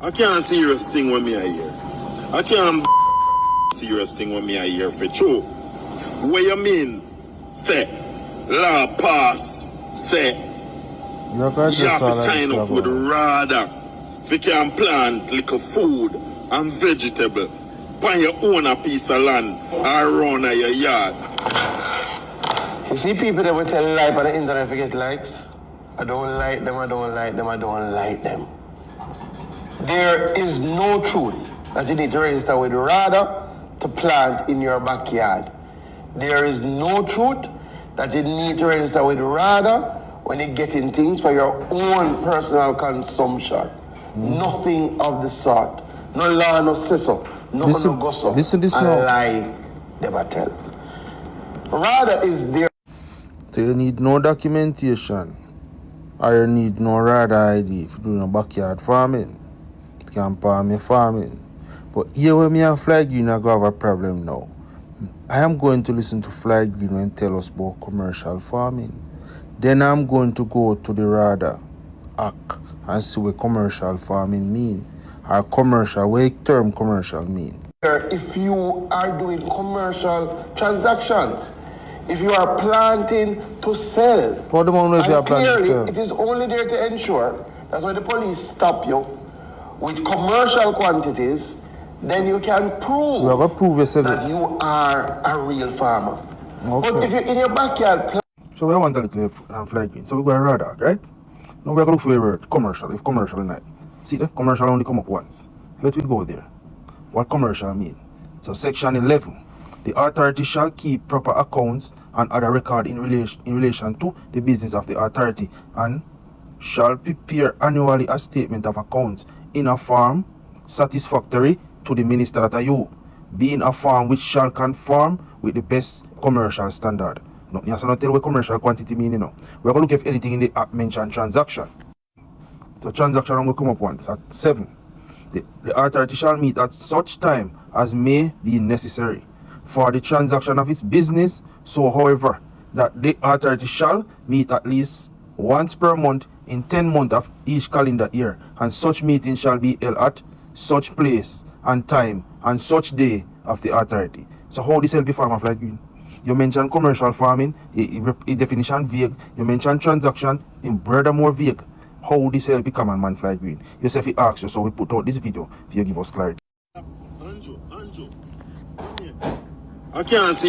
I can't serious thing when me I hear. I can't serious thing when me I hear for true. What you mean? Say, law pass, say, you have to sign up with RADA if you can plant little food and vegetable on your own a piece of land around your yard. You see people that will tell lie on the internet to get likes? I don't like them, I don't like them, I don't like them. There is no truth that you need to register with RADA to plant in your backyard. There is no truth that you need to register with RADA when you're getting things for your own personal consumption. Nothing of the sort. No law, no so. No go so. Listen to this and now. lie, never tell. RADA is there. So you need no documentation or you need no RADA ID if you do no backyard farming. You can farm your farming. But here when me and Fly Green I go have a problem now. I am going to listen to Fly Green and tell us about commercial farming. Then I'm going to go to the RADA Act and see what commercial farming mean. Or commercial, what term commercial mean. If you are doing commercial transactions, if you are planting to sell, How do you know if you are planting to sell? It is only there to ensure that when the police stop you with commercial quantities, then you can prove that you are a real farmer. Okay. But if you're in your backyard... So we want to look at Fly Green. So we go to RADA, right? Now we're going to look for a word, commercial, if commercial is not. See, the commercial only come up once. Let me go there. What commercial mean? So section 11. The authority shall keep proper accounts and other record in relation to the business of the authority and shall prepare annually a statement of accounts in a form satisfactory to the minister that are you, being a form which shall conform with the best commercial standard. No, you have to tell what commercial quantity mean, you know. We're going to look if anything in the app mentioned transaction. The transaction will come up once at 7. The authority shall meet at such time as may be necessary for the transaction of its business. So, however, that the authority shall meet at least once per month in 10 months of each calendar year, and such meeting shall be held at such place and time and such day of the authority. So, how this help the farmer Fly Green? You mentioned commercial farming, a definition vague. You mentioned transaction, in brother more vague. How this help become a man Fly Green? You say if he asks you, so we put out this video if you give us clarity. I can't see